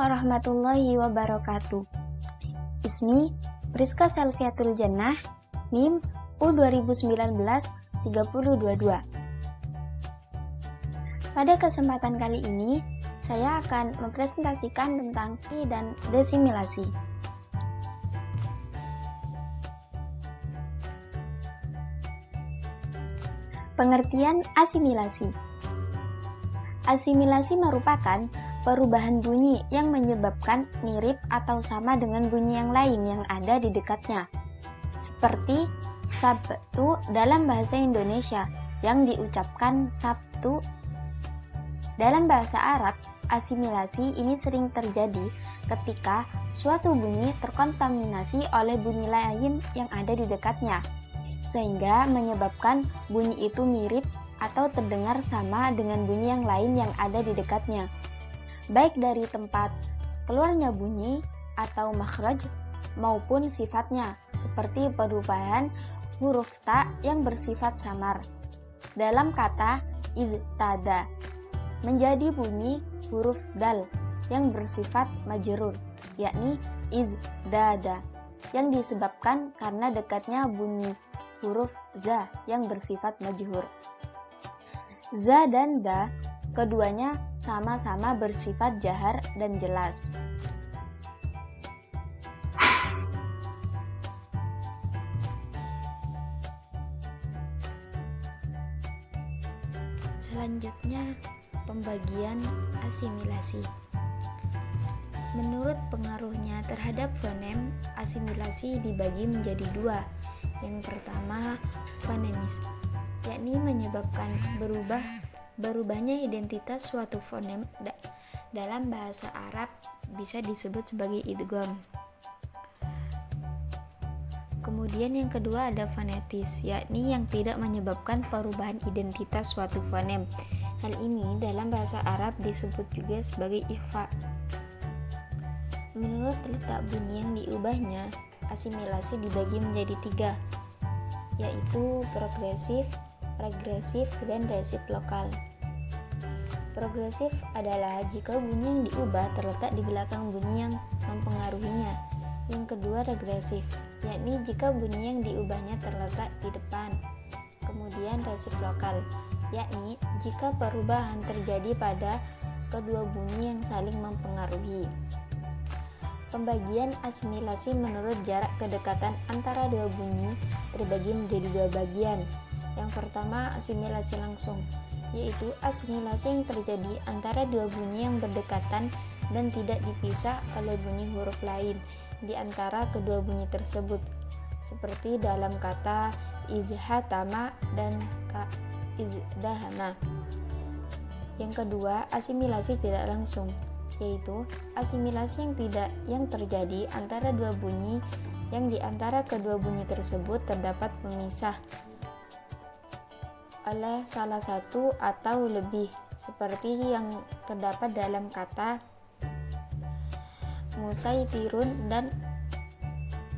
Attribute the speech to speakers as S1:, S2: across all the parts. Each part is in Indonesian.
S1: warahmatullahi wabarakatuh. Ismi Priska Selviatul Jannah, NIM U2019-3022. Pada kesempatan kali ini, saya akan mempresentasikan tentang dan desimilasi. Pengertian asimilasi. Asimilasi merupakan perubahan bunyi yang menyebabkan mirip atau sama dengan bunyi yang lain yang ada di dekatnya. Seperti Sabtu dalam bahasa Indonesia yang diucapkan Sabtu. Dalam bahasa Arab, asimilasi ini sering terjadi ketika suatu bunyi terkontaminasi oleh bunyi lain yang ada di dekatnya, sehingga menyebabkan bunyi itu mirip atau terdengar sama dengan bunyi yang lain yang ada di dekatnya, baik dari tempat keluarnya bunyi atau makhraj maupun sifatnya, seperti perubahan huruf ta yang bersifat samar. Dalam kata iztada menjadi bunyi huruf dal yang bersifat majrur, yakni izdada, yang disebabkan karena dekatnya bunyi huruf za yang bersifat majhur. Za dan da keduanya sama-sama bersifat jahar dan jelas.
S2: Selanjutnya, pembagian asimilasi. Menurut pengaruhnya terhadap fonem, asimilasi dibagi menjadi dua. Yang pertama, fonemis, yakni menyebabkan berubahnya identitas suatu fonem dalam bahasa Arab bisa disebut sebagai idgham. Kemudian yang kedua ada fonetis, yakni yang tidak menyebabkan perubahan identitas suatu fonem. Hal ini dalam bahasa Arab disebut juga sebagai ikhfa. Menurut letak bunyi yang diubahnya, asimilasi dibagi menjadi tiga, yaitu progresif, regresif, dan resiprokal. Progresif adalah jika bunyi yang diubah terletak di belakang bunyi yang mempengaruhinya. Yang kedua regresif, yakni jika bunyi yang diubahnya terletak di depan. Kemudian resiprokal, yakni jika perubahan terjadi pada kedua bunyi yang saling mempengaruhi. Pembagian asimilasi menurut jarak kedekatan antara dua bunyi terbagi menjadi dua bagian. Yang pertama asimilasi langsung, yaitu asimilasi yang terjadi antara dua bunyi yang berdekatan dan tidak dipisah oleh bunyi huruf lain di antara kedua bunyi tersebut, seperti dalam kata izhatama dan izdahama. Yang kedua, asimilasi tidak langsung, yaitu asimilasi yang terjadi antara dua bunyi yang di antara kedua bunyi tersebut terdapat pemisah oleh salah satu atau lebih, seperti yang terdapat dalam kata musaitirun dan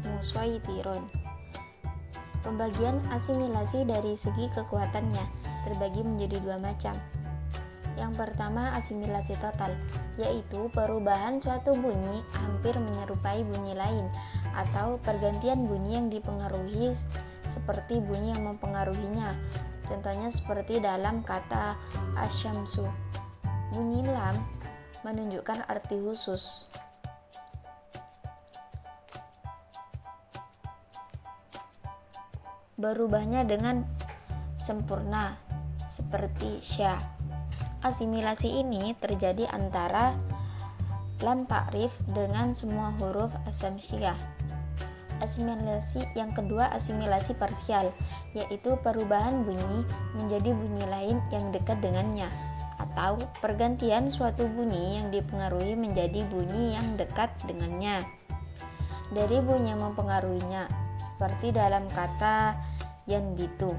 S2: musaitirun. Pembagian asimilasi dari segi kekuatannya terbagi menjadi dua macam. Yang pertama asimilasi total, yaitu perubahan suatu bunyi hampir menyerupai bunyi lain atau pergantian bunyi yang dipengaruhi seperti bunyi yang mempengaruhinya. Contohnya seperti dalam kata asyamsu, bunyi lam menunjukkan arti khusus. Berubahnya dengan sempurna seperti sya. Asimilasi ini terjadi antara lam ta'rif dengan semua huruf asamsiyah. Asimilasi yang kedua asimilasi parsial, yaitu perubahan bunyi menjadi bunyi lain yang dekat dengannya, atau pergantian suatu bunyi yang dipengaruhi menjadi bunyi yang dekat dengannya dari bunyi yang mempengaruhinya, seperti dalam kata yanbitu.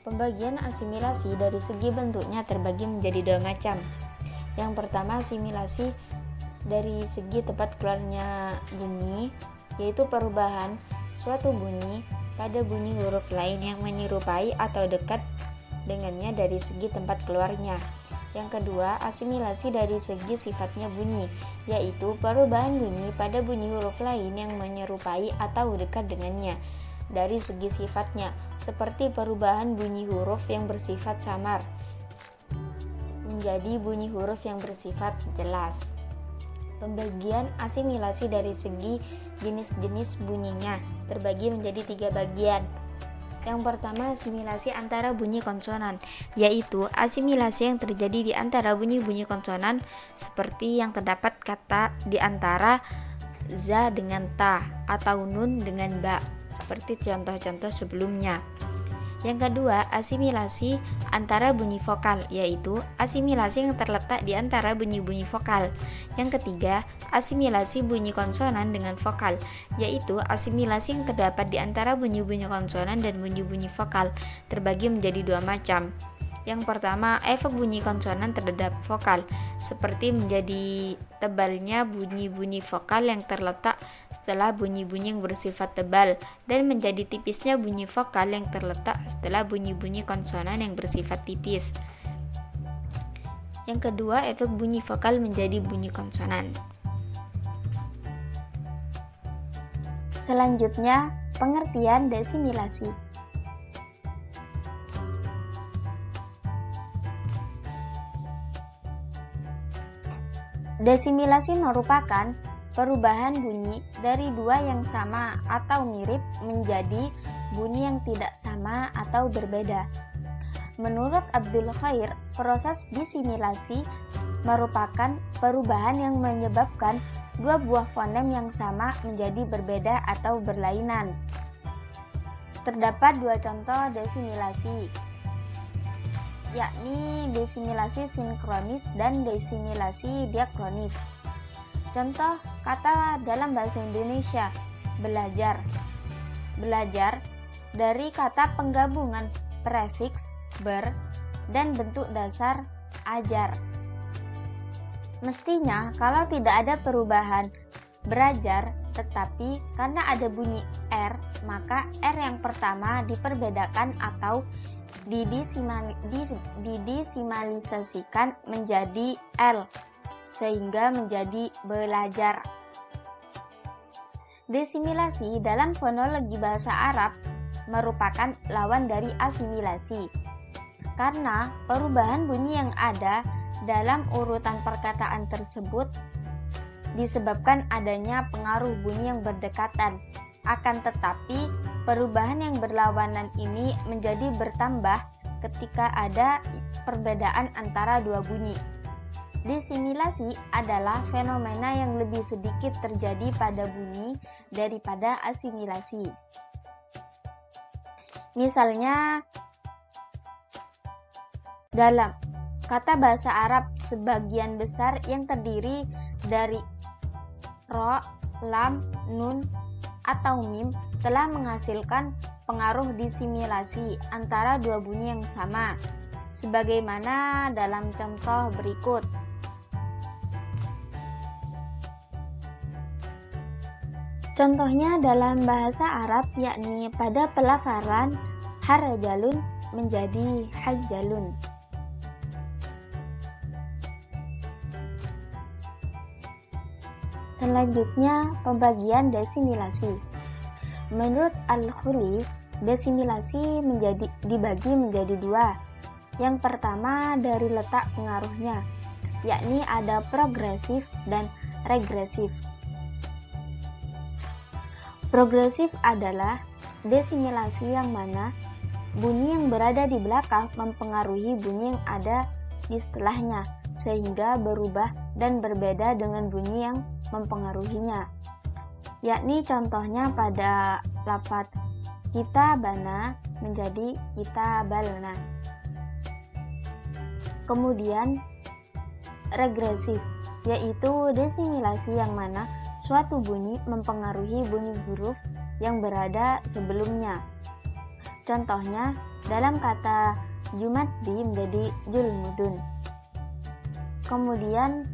S2: Pembagian asimilasi dari segi bentuknya terbagi menjadi dua macam. Yang pertama asimilasi dari segi tempat keluarnya bunyi, yaitu perubahan suatu bunyi pada bunyi huruf lain yang menyerupai atau dekat dengannya dari segi tempat keluarnya. Yang kedua, asimilasi dari segi sifatnya bunyi, yaitu perubahan bunyi pada bunyi huruf lain yang menyerupai atau dekat dengannya. Dari segi sifatnya, seperti perubahan bunyi huruf yang bersifat samar menjadi bunyi huruf yang bersifat jelas. Pembagian asimilasi dari segi jenis-jenis bunyinya terbagi menjadi 3 bagian. Yang pertama, asimilasi antara bunyi konsonan, yaitu asimilasi yang terjadi di antara bunyi-bunyi konsonan seperti yang terdapat kata di antara za dengan ta atau nun dengan ba, seperti contoh-contoh sebelumnya. Yang kedua, asimilasi antara bunyi vokal, yaitu asimilasi yang terletak di antara bunyi-bunyi vokal. Yang ketiga, asimilasi bunyi konsonan dengan vokal, yaitu asimilasi yang terdapat di antara bunyi-bunyi konsonan dan bunyi-bunyi vokal, terbagi menjadi 2 macam. Yang pertama, efek bunyi konsonan terhadap vokal, seperti menjadi tebalnya bunyi-bunyi vokal yang terletak setelah bunyi-bunyi yang bersifat tebal, dan menjadi tipisnya bunyi vokal yang terletak setelah bunyi-bunyi konsonan yang bersifat tipis. Yang kedua, efek bunyi vokal menjadi bunyi konsonan.
S1: Selanjutnya, pengertian desimilasi. Desimilasi merupakan perubahan bunyi dari 2 yang sama atau mirip menjadi bunyi yang tidak sama atau berbeda. Menurut Abdul Khair, proses desimilasi merupakan perubahan yang menyebabkan 2 buah fonem yang sama menjadi berbeda atau berlainan. Terdapat 2 contoh desimilasi, yakni desimilasi sinkronis dan desimilasi diakronis. Contoh kata dalam bahasa Indonesia: belajar. Belajar dari kata penggabungan prefiks ber dan bentuk dasar ajar. Mestinya kalau tidak ada perubahan berajar, tetapi karena ada bunyi R, maka R yang pertama diperbedakan atau didesimalisasikan menjadi L, sehingga menjadi belajar. Desimilasi dalam fonologi bahasa Arab merupakan lawan dari asimilasi, karena perubahan bunyi yang ada dalam urutan perkataan tersebut disebabkan adanya pengaruh bunyi yang berdekatan. Akan tetapi, perubahan yang berlawanan ini menjadi bertambah ketika ada perbedaan antara 2 bunyi. Desimilasi adalah fenomena yang lebih sedikit terjadi pada bunyi daripada asimilasi. Misalnya, dalam kata bahasa Arab sebagian besar yang terdiri dari ro, lam, nun, atau mim telah menghasilkan pengaruh desimilasi antara 2 bunyi yang sama, sebagaimana dalam contoh berikut. Contohnya dalam bahasa Arab, yakni pada pelafalan harajalun menjadi hajjalun. Selanjutnya, pembagian desimilasi. Menurut Al-Khuli, desimilasi dibagi menjadi 2. Yang pertama dari letak pengaruhnya, yakni ada progresif dan regresif. Progresif adalah desimilasi yang mana bunyi yang berada di belakang mempengaruhi bunyi yang ada di setelahnya, sehingga berubah dan berbeda dengan bunyi yang mempengaruhinya, yakni contohnya pada lafaz kitabana menjadi kitabalna. Kemudian regresif, yaitu desimilasi yang mana suatu bunyi mempengaruhi bunyi huruf yang berada sebelumnya. Contohnya dalam kata Jumatdi menjadi Julmudun. Kemudian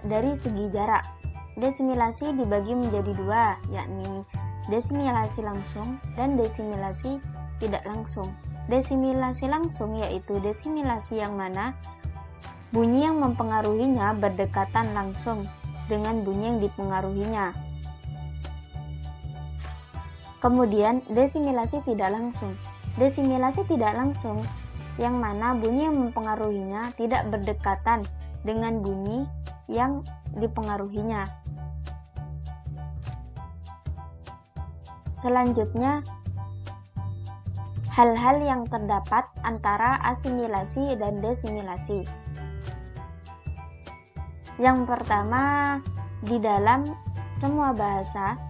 S1: dari segi jarak, desimilasi dibagi menjadi 2, yakni desimilasi langsung dan desimilasi tidak langsung. Desimilasi langsung yaitu desimilasi yang mana Bunyi yang mempengaruhinya berdekatan langsung dengan bunyi yang dipengaruhinya. Kemudian, desimilasi tidak langsung. Desimilasi tidak langsung, yang mana bunyi yang mempengaruhinya tidak berdekatan dengan bunyi yang dipengaruhinya. Selanjutnya, hal-hal yang terdapat antara asimilasi dan desimilasi. Yang pertama, di dalam semua bahasa,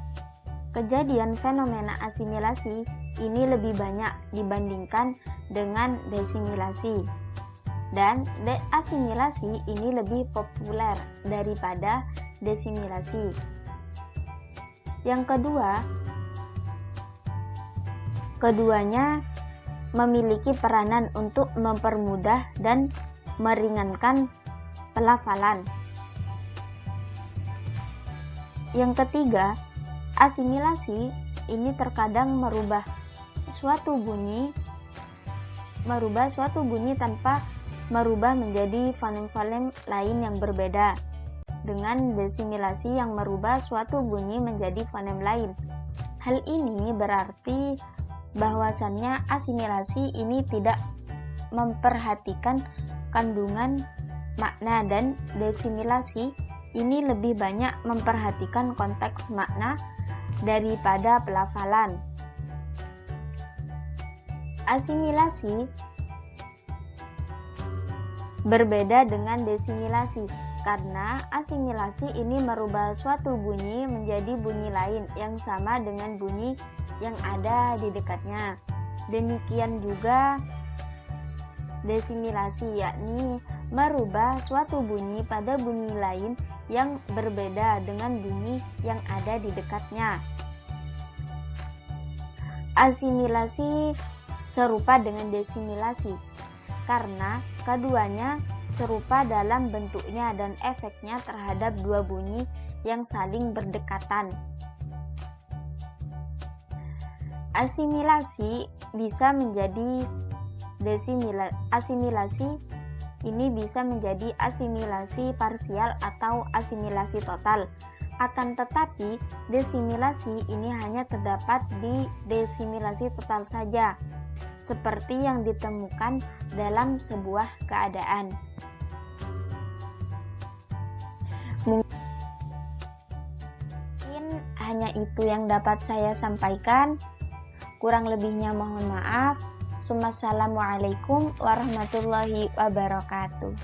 S1: kejadian fenomena asimilasi ini lebih banyak dibandingkan dengan desimilasi. Dan asimilasi ini lebih populer daripada desimilasi. Yang kedua, keduanya memiliki peranan untuk mempermudah dan meringankan pelafalan. Yang ketiga, asimilasi ini terkadang merubah suatu bunyi tanpa merubah menjadi fonem-fonem lain yang berbeda, dengan desimilasi yang merubah suatu bunyi menjadi fonem lain. Hal ini berarti bahwasannya asimilasi ini tidak memperhatikan kandungan makna dan desimilasi ini lebih banyak memperhatikan konteks makna daripada pelafalan. Asimilasi berbeda dengan desimilasi, karena asimilasi ini merubah suatu bunyi menjadi bunyi lain yang sama dengan bunyi yang ada di dekatnya. Demikian juga desimilasi, yakni merubah suatu bunyi pada bunyi lain yang berbeda dengan bunyi yang ada di dekatnya. Asimilasi serupa dengan desimilasi, karena keduanya serupa dalam bentuknya dan efeknya terhadap dua bunyi yang saling berdekatan. Asimilasi bisa menjadi asimilasi ini bisa menjadi asimilasi parsial atau asimilasi total. Akan tetapi, desimilasi ini hanya terdapat di desimilasi total saja, seperti yang ditemukan dalam sebuah keadaan. Mungkin hanya itu yang dapat saya sampaikan. Kurang lebihnya mohon maaf. Assalamualaikum warahmatullahi wabarakatuh.